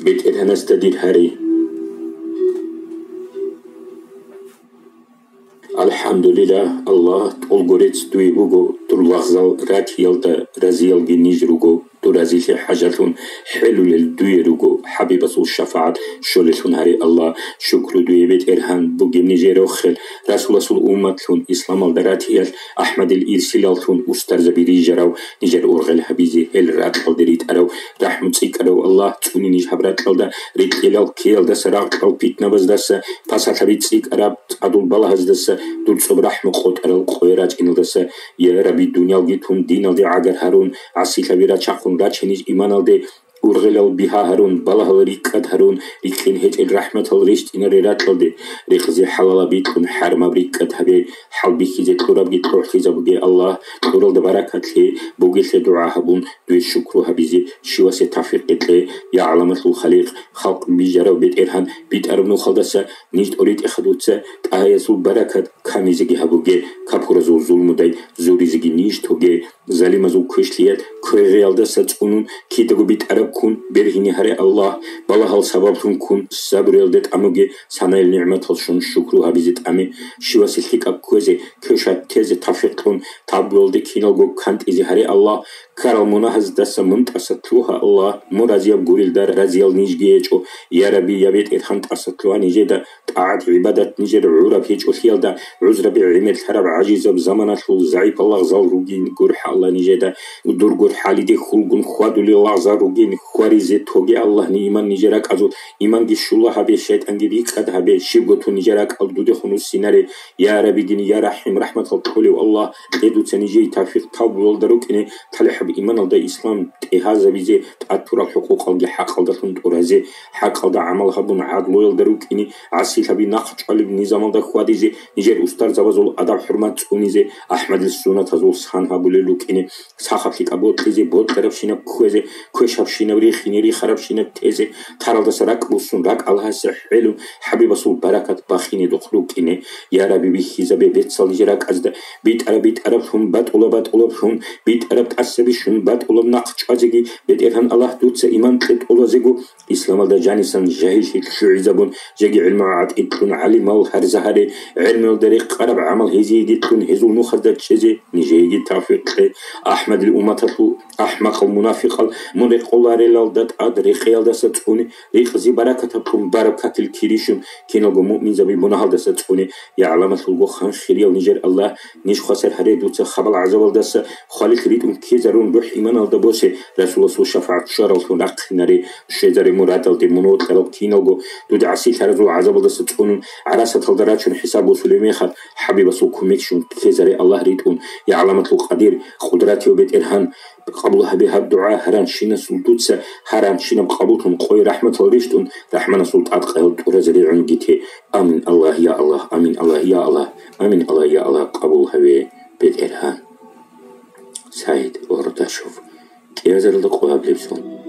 بيت إرهنس تدير هاري الحمد لله الله تقول دويبوغو تلوغزال راتيالتا رزيال جنيجروغو ترازيل حاجتون حلو للدويروغو حبيب رسول الشفاعة شولتون هاري الله شكر دويبت إرهان بوغي نيجيروخل رسول أمتون إسلام الدراتيال أحمد الإرسلالتون أسترز بريجراو نيجر أورغل حبيزي هل رات قلدريت أرو رحمة سيكرو الله توني نيج حبرات قلدا ريت إلال كيل دس راق قلبيتنا بزدس فاسات حبيت سيك أراب عدول بلهز دس دول صب رحمة قوت أرل قويراج إنل دس يا ربي الدنيا لجيتهم دين الدي عجر هارون عسي كبيرات شاقون راچنيج إيمان الدي أورغل بها هارون بلهل ريكاد هارون ريكين هج الرحمة الريشت إن ريرات الدي ريخزي حلال بيتون حرم بريكاد هبي حلبي خيزي تورب جيت روح خيزا بجي الله تورل دبركات لي بوجي دعاء هبون دوي الشكر هبيزي شواس توفيق لي يا علامة الخليق خلق بيجرو بيت إرهان بيت أربنو خلدسة نيجت أريد إخدوتسة تهيسو بركات كاميزي هبوجي كابورزو ظلم داي زوريزي نيجتوجي زليم زو كشليات كريال دسة تونون كيدو بيت أرب كون برهني هري الله بالله السبب كون صبر يلدت أموجي سنايل نعمة الشون شكر هبيزت أمي شواس الحق أكوزي كشات تيز توفيقون تابول دي كينالجو كانت إزي هري الله كارل مناهز دسة منتأسطلوها الله مرازياب قوليل دار رازيال نيجيجو يا ربي يا بيت إرهان تأسطلوها نيجيدا تعاد عبادة نيجير عرب هيج أخيال دا عزر بعمل حرب عجيزة بزمانة زعيب الله زال روجين قرح الله نيجيدا ودور قرح حالي دي خلقون خوادو لله زال روجين خواريزي توجي الله نيمان نيجيراك أزو إيمان دي شولة هبي شيط أنجي بيك أد هبي شبغتو نيجيراك ألدو دي خنو السيناري يا ربي ديني يا رحيم رحمة الطولي والله إدو تنيجي توفيق تابول دروك إني تلح بإيمان الله إسلام تهازا بيزي تأثر الحقوق الجي حق الله تنتورازي حق الله عمل هبون عدلو يلدروك إني عسيل هبي ناقش على نظام الله خواديزي نيجير أستار زوازول أدب حرمات تونيزي أحمد السنة تزول سان هبوللوك إني ساخفليك أبوت تيزي بوت طرفشينا كوزي كوشاب شينا بريخيني ري خراب شينا تيزي تارال دس راك بوسون راك الله سحلو حبيب رسول بركات باخيني دخلوك إني يا ربي بيخيزا بيت صالجي راك أزدا بيت أرب هم بات أولاب هم بيت أرب تأسبي شون بات أولاب ناقش أزيجي بيت إرهان الله دوتس إيمان تت أولازيجو إسلام الله جانسان جاهل هيك شو عزبون جاجي علم عاد إتون علم الهرزهري علم الدريق قرب عمل هزي ديتون هزول مخدد شزي نجيجي توفيق أحمد الأمة أحمق المنافق المنرق الله ريالدات أدري خيال دستوني ريخزي بركتكم بركات الكريشم كينو مؤمن زبي منهال دستوني يا علامة الجو خان خيريا ونجر الله نيش خسر هري دوت خبل عزول دس خالق ريد كيزرون روح إيمان الدبوسي رسول الله شفاعة شرل نق نري شجر مراد المنوت قلب كينو دود عسيل هرزو عزول دستونون عراسة الدراتشون حساب وسلمي خد حبيب سوكم ميكشون كيزري الله ريدون يا علامة القدير قدراتي وبيت إرهان قبلها بها الدعاء هران شينا سلطوتسا هران شينا بقبولهم قوي رحمة الرشتون رحمنا سلطات قيل ورزري عنجيتي آمين الله يا الله آمين الله يا الله آمين الله يا الله قبولها بيت إرهان سعيد ورداشوف كي يزر لقوها بلبسون